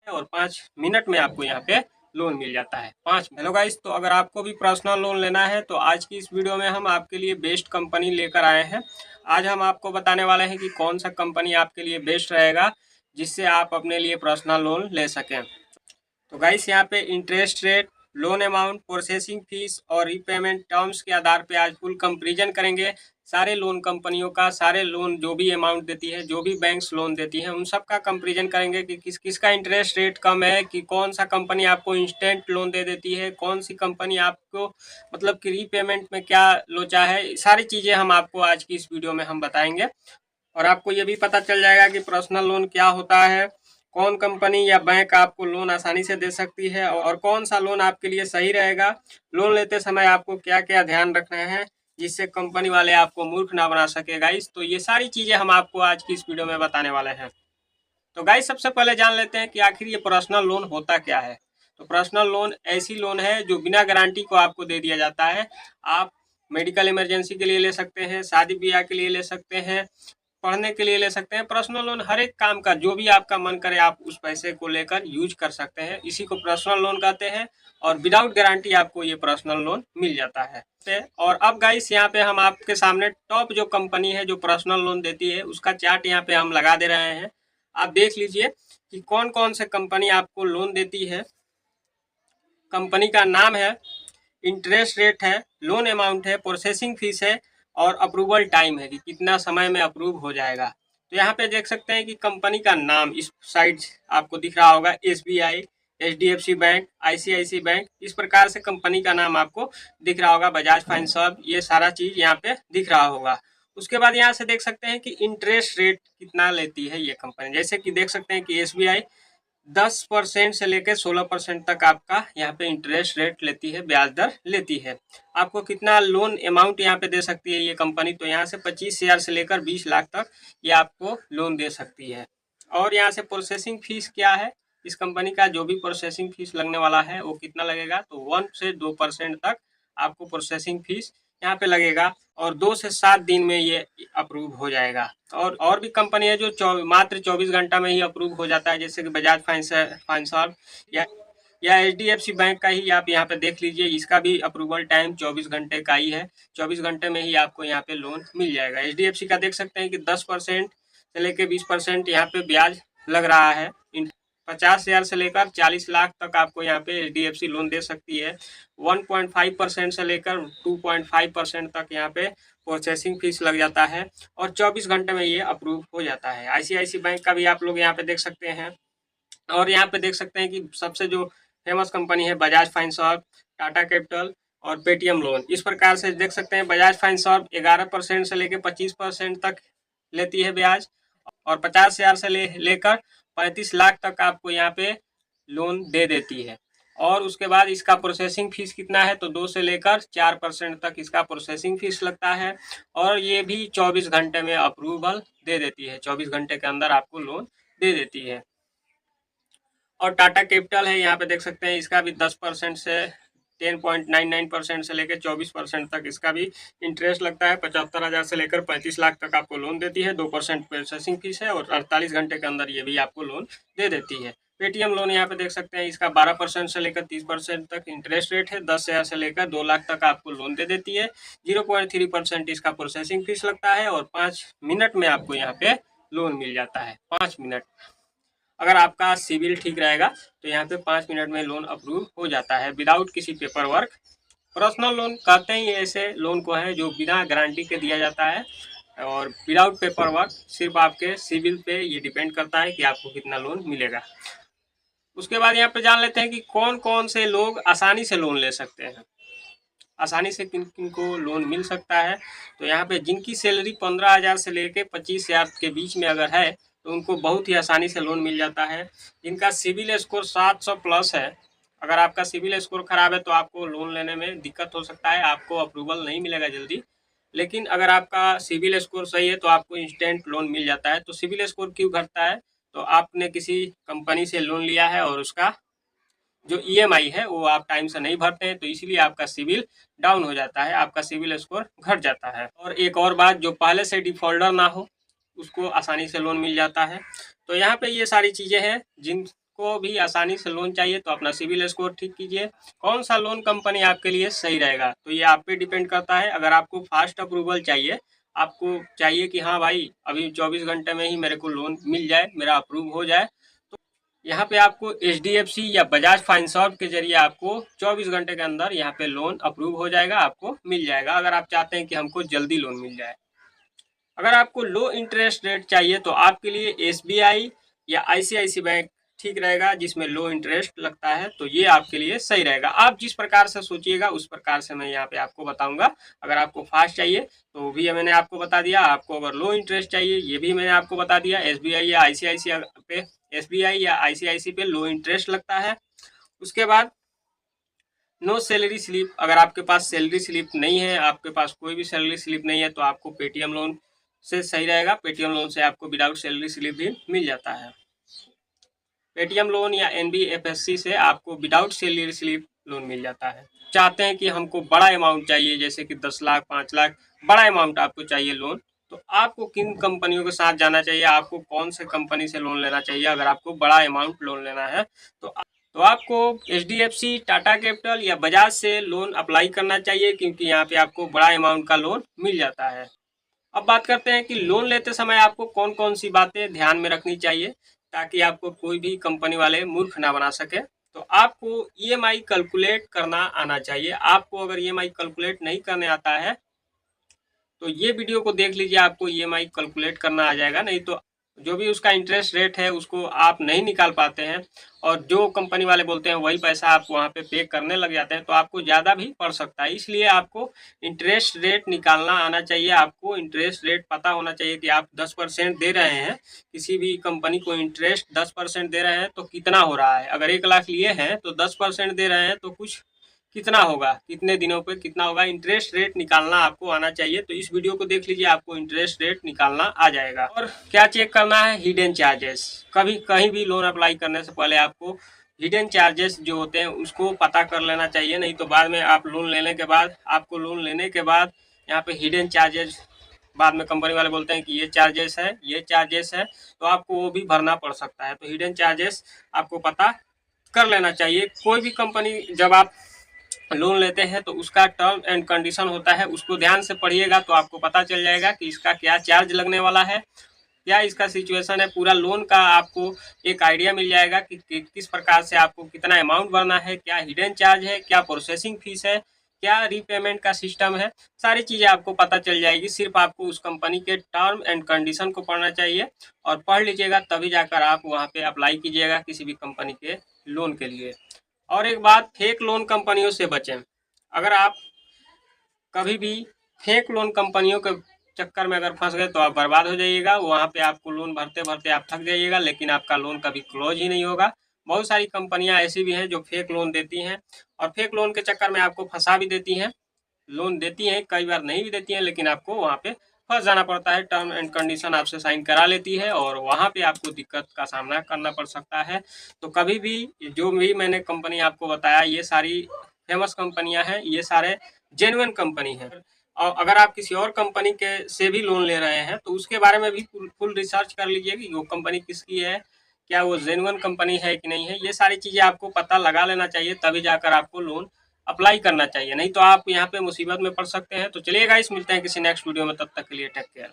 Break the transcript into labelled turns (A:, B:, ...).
A: और 5 मिनट में आपको यहाँ पे लोन मिल जाता है। 5। हेलो गाइस, तो अगर आपको भी पर्सनल लोन लेना है तो आज की इस वीडियो में हम आपके लिए बेस्ट कंपनी लेकर आए हैं। आज हम आपको बताने वाले हैं कि कौन सा कंपनी आपके लिए बेस्ट रहेगा जिससे आप अपने लिए पर्सनल लोन ले सकें। तो गाइस, यहाँ पे interest rate, loan amount, processing fees और रीपेमेंट टर्म्स के आधार पे आज फुल कंपैरिजन करेंगे सारे लोन कंपनियों का। सारे लोन जो भी अमाउंट देती है, जो भी बैंक्स लोन देती है, उन सब का कंपैरिजन करेंगे कि किसका इंटरेस्ट रेट कम है, कि कौन सा कंपनी आपको इंस्टेंट लोन दे देती है, कौन सी कंपनी आपको मतलब कि रीपेमेंट में क्या लोचा है। सारी चीज़ें हम आपको आज की इस वीडियो में हम बताएंगे और आपको ये भी पता चल जाएगा कि पर्सनल लोन क्या होता है, कौन कंपनी या बैंक आपको लोन आसानी से दे सकती है और कौन सा लोन आपके लिए सही रहेगा। लोन लेते समय आपको क्या क्या ध्यान रखना है जिससे कंपनी वाले आपको मूर्ख ना बना सके गाइस। तो ये सारी चीज़ें हम आपको आज की इस वीडियो में बताने वाले हैं। तो गाइस, सबसे पहले जान लेते हैं कि आखिर ये पर्सनल लोन होता क्या है। तो पर्सनल लोन ऐसी लोन है जो बिना गारंटी को आपको दे दिया जाता है। आप मेडिकल इमरजेंसी के लिए ले सकते हैं, शादी ब्याह के लिए ले सकते हैं, पढ़ने के लिए ले सकते हैं। पर्सनल लोन हर एक काम का जो भी आपका मन करे आप उस पैसे को लेकर यूज कर सकते हैं। इसी को पर्सनल लोन कहते हैं और विदाउट गारंटी आपको ये पर्सनल लोन मिल जाता है। और अब गाइस, यहाँ पे हम आपके सामने टॉप जो कंपनी है जो पर्सनल लोन देती है उसका चार्ट यहाँ पे हम लगा दे रहे हैं। आप देख लीजिए कि कौन कौन से कंपनी आपको लोन देती है। कंपनी का नाम है, इंटरेस्ट रेट है, लोन अमाउंट है, प्रोसेसिंग फीस है और अप्रूवल टाइम है कि कितना समय में अप्रूव हो जाएगा। तो यहाँ पे देख सकते हैं कि कंपनी का नाम इस साइड आपको दिख रहा होगा, SBI, HDFC bank, ICICI bank, इस प्रकार से कंपनी का नाम आपको दिख रहा होगा, बजाज फाइनेंस, ये सारा चीज़ यहाँ पे दिख रहा होगा। उसके बाद यहाँ से देख सकते हैं कि इंटरेस्ट रेट कितना लेती है ये कंपनी। जैसे कि देख सकते हैं कि SBI 10% से लेकर 16% तक आपका यहाँ पे इंटरेस्ट रेट लेती है, ब्याज दर लेती है। आपको कितना लोन अमाउंट यहाँ पे दे सकती है ये कंपनी, तो यहाँ से 25,000 से लेकर 20 लाख तक ये आपको लोन दे सकती है। और यहाँ से प्रोसेसिंग फीस क्या है, इस कंपनी का जो भी प्रोसेसिंग फीस लगने वाला है वो कितना लगेगा, तो 1 से 2% तक आपको प्रोसेसिंग फीस यहाँ पे लगेगा और 2 से 7 दिन में ये अप्रूव हो जाएगा। और भी कंपनी है जो मात्र 24 घंटा में ही अप्रूव हो जाता है, जैसे कि बजाज फाइनेंस या HDFC बैंक का ही आप यहाँ पे देख लीजिए, इसका भी अप्रूवल टाइम 24 घंटे का ही है। 24 घंटे में ही आपको यहाँ पे लोन मिल जाएगा। HDFC का देख सकते हैं कि 10% से लेकर 20% यहाँ पे ब्याज लग रहा है। 50,000 से लेकर 40 लाख तक आपको यहाँ पे HDFC लोन दे सकती है। 1.5% से लेकर 2.5% तक यहाँ पे प्रोसेसिंग फीस लग जाता है और 24 घंटे में ये अप्रूव हो जाता है। ICICI बैंक का भी आप लोग यहाँ पे देख सकते हैं। और यहाँ पे देख सकते हैं कि सबसे जो फेमस कंपनी है बजाज फाइनेंस, टाटा कैपिटल और पेटीएम लोन, इस प्रकार से देख सकते हैं बजाज फाइनेंस 11% से लेकर 25% तक लेती है ब्याज और 50,000 से लेकर 35 लाख तक आपको यहाँ पे लोन दे देती है। और उसके बाद इसका प्रोसेसिंग फीस कितना है, तो 2 से लेकर 4% तक इसका प्रोसेसिंग फीस लगता है और ये भी 24 घंटे में अप्रूवल दे देती है। 24 घंटे के अंदर आपको लोन दे देती है। और टाटा कैपिटल है, यहाँ पे देख सकते हैं इसका भी 10% से 10.99% से लेकर 24% तक इसका भी इंटरेस्ट लगता है। 75,000 से लेकर 35 लाख तक आपको लोन देती है। 2% प्रोसेसिंग फीस है और 48 घंटे के अंदर ये भी आपको लोन दे देती है। पेटीएम लोन यहाँ पे देख सकते हैं इसका 12% से लेकर 30% तक इंटरेस्ट रेट है। 10,000 से लेकर 2 लाख तक आपको लोन दे देती है। 0.3% इसका प्रोसेसिंग फीस लगता है और 5 मिनट में आपको यहाँ पे लोन मिल जाता है। 5 मिनट, अगर आपका सिविल ठीक रहेगा तो यहाँ पे 5 मिनट में लोन अप्रूव हो जाता है विदाउट किसी पेपर वर्क। पर्सनल लोन कहते ही ऐसे लोन को है जो बिना गारंटी के दिया जाता है और विदाउट पेपर वर्क। सिर्फ आपके सिविल पे ये डिपेंड करता है कि आपको कितना लोन मिलेगा। उसके बाद यहाँ पे जान लेते हैं कि कौन कौन से लोग आसानी से लोन ले सकते हैं, आसानी से किन किन को लोन मिल सकता है। तो यहाँ पे जिनकी सैलरी 15,000 से लेके 25,000 के बीच में अगर है तो उनको बहुत ही आसानी से लोन मिल जाता है। जिनका सिविल स्कोर 700 प्लस है, अगर आपका सिविल स्कोर खराब है तो आपको लोन लेने में दिक्कत हो सकता है, आपको अप्रूवल नहीं मिलेगा जल्दी। लेकिन अगर आपका सिविल स्कोर सही है तो आपको इंस्टेंट लोन मिल जाता है। तो सिविल स्कोर क्यों घटता है, तो आपने किसी कंपनी से लोन लिया है और उसका जो EMI है वो आप टाइम से नहीं भरते हैं, तो इसलिए आपका सिविल डाउन हो जाता है, आपका सिविल स्कोर घट जाता है। और एक और बात, जो पहले से डिफॉल्टर ना हो उसको आसानी से लोन मिल जाता है। तो यहाँ पे ये सारी चीज़ें हैं जिनको आपको भी आसानी से लोन चाहिए तो अपना सिविल स्कोर ठीक कीजिए। कौन सा लोन कंपनी आपके लिए सही रहेगा तो ये आप पे डिपेंड करता है। अगर आपको फास्ट अप्रूवल चाहिए, आपको चाहिए कि हाँ भाई अभी 24 घंटे में ही मेरे को लोन मिल जाए, मेरा अप्रूव हो जाए, तो यहाँ पे आपको HDFC या बजाज फाइनेंस के जरिए आपको 24 घंटे के अंदर यहाँ पे लोन अप्रूव हो जाएगा, आपको मिल जाएगा, अगर आप चाहते हैं कि हमको जल्दी लोन मिल जाए। अगर आपको लो इंटरेस्ट रेट चाहिए तो आपके लिए SBI या ICICI बैंक ठीक रहेगा, जिसमें लो इंटरेस्ट लगता है, तो ये आपके लिए सही रहेगा। आप जिस प्रकार से सोचिएगा उस प्रकार से मैं यहाँ पे आपको बताऊंगा। अगर आपको फास्ट चाहिए तो भी मैंने आपको बता दिया, आपको अगर लो इंटरेस्ट चाहिए ये भी मैंने आपको बता दिया। SBI या ICICI पे लो इंटरेस्ट लगता है। उसके बाद नो सैलरी स्लिप, अगर आपके पास सैलरी स्लिप नहीं है, आपके पास कोई भी सैलरी स्लिप नहीं है, तो आपको पेटीएम लोन से सही रहेगा। पेटीएम लोन से आपको विदाउट सैलरी स्लिप भी मिल जाता है। पेटीएम लोन या NBFC से आपको विदाउट सैलरी स्लिप लोन मिल जाता है। चाहते हैं कि हमको बड़ा अमाउंट चाहिए, जैसे कि 10 लाख 5 लाख बड़ा अमाउंट आपको चाहिए लोन, तो आपको किन कंपनियों के साथ जाना चाहिए, आपको कौन से कंपनी से लोन लेना चाहिए अगर आपको बड़ा अमाउंट लोन लेना है तो आपको HDFC, टाटा कैपिटल या बजाज से लोन अप्लाई करना चाहिए, क्योंकि यहाँ पे आपको बड़ा अमाउंट का लोन मिल जाता है। अब बात करते हैं कि लोन लेते समय आपको कौन कौन सी बातें ध्यान में रखनी चाहिए ताकि आपको कोई भी कंपनी वाले मूर्ख ना बना सके। तो आपको EMI कैलकुलेट करना आना चाहिए। आपको अगर EMI कैलकुलेट नहीं करने आता है तो ये वीडियो को देख लीजिए, आपको EMI कैलकुलेट करना आ जाएगा। नहीं तो जो भी उसका इंटरेस्ट रेट है उसको आप नहीं निकाल पाते हैं, और जो कंपनी वाले बोलते हैं वही पैसा आप वहाँ पे पे करने लग जाते हैं, तो आपको ज़्यादा भी पड़ सकता है। इसलिए आपको इंटरेस्ट रेट निकालना आना चाहिए। आपको इंटरेस्ट रेट पता होना चाहिए कि आप 10% दे रहे हैं, किसी भी कंपनी को इंटरेस्ट 10% दे रहे हैं तो कितना हो रहा है। अगर 1 लाख लिए हैं तो 10% दे रहे हैं तो कुछ कितना होगा, कितने दिनों पे कितना होगा, इंटरेस्ट रेट निकालना आपको आना चाहिए। तो इस वीडियो को देख लीजिए, आपको इंटरेस्ट रेट निकालना आ जाएगा। और क्या चेक करना है, हिडन चार्जेस। कभी कहीं भी लोन अप्लाई करने से पहले आपको हिडन चार्जेस जो होते हैं उसको पता कर लेना चाहिए, नहीं तो बाद में आप लोन लेने के बाद आपको लोन लेने के बाद यहाँ पे हिडन चार्जेस बाद में कंपनी वाले बोलते हैं कि ये चार्जेस है, ये चार्जेस है, तो आपको वो भी भरना पड़ सकता है। तो हिडन चार्जेस आपको पता कर लेना चाहिए। कोई भी कंपनी जब आप लोन लेते हैं तो उसका टर्म एंड कंडीशन होता है, उसको ध्यान से पढ़िएगा तो आपको पता चल जाएगा कि इसका क्या चार्ज लगने वाला है, क्या इसका सिचुएशन है। पूरा लोन का आपको एक आइडिया मिल जाएगा कि किस प्रकार से आपको कितना अमाउंट भरना है, क्या हिडन चार्ज है, क्या प्रोसेसिंग फीस है, क्या रीपेमेंट का सिस्टम है, सारी चीज़ें आपको पता चल जाएगी। सिर्फ आपको उस कंपनी के टर्म एंड कंडीशन को पढ़ना चाहिए, और पढ़ लीजिएगा तभी जाकर आप वहाँ पे अप्लाई कीजिएगा किसी भी कंपनी के लोन के लिए। और एक बात, फेक लोन कंपनियों से बचें। अगर आप कभी भी फेक लोन कंपनियों के चक्कर में अगर फंस गए तो आप बर्बाद हो जाइएगा। वहाँ पे आपको लोन भरते भरते आप थक जाइएगा, लेकिन आपका लोन कभी क्लोज ही नहीं होगा। बहुत सारी कंपनियां ऐसी भी हैं जो फेक लोन देती हैं, और फेक लोन के चक्कर में आपको फंसा भी देती हैं। लोन देती हैं, कई बार नहीं भी देती हैं, लेकिन आपको वहाँ पे फंस जाना पड़ता है। टर्म एंड कंडीशन आपसे साइन करा लेती है और वहाँ पे आपको दिक्कत का सामना करना पड़ सकता है। तो कभी भी जो भी मैंने कंपनी आपको बताया, ये सारी फेमस कंपनियां हैं, ये सारे जेन्युइन कंपनी है। और अगर आप किसी और कंपनी के से भी लोन ले रहे हैं तो उसके बारे में भी फुल रिसर्च कर लीजिए कि वो कंपनी किसकी है, क्या वो जेन्युइन कंपनी है कि नहीं है। ये सारी चीज़ें आपको पता लगा लेना चाहिए, तभी जाकर आपको लोन अप्लाई करना चाहिए, नहीं तो आप यहाँ पे मुसीबत में पड़ सकते हैं। तो चलिए गाइस, मिलते हैं किसी नेक्स्ट वीडियो में, तब तक के लिए टेक केयर।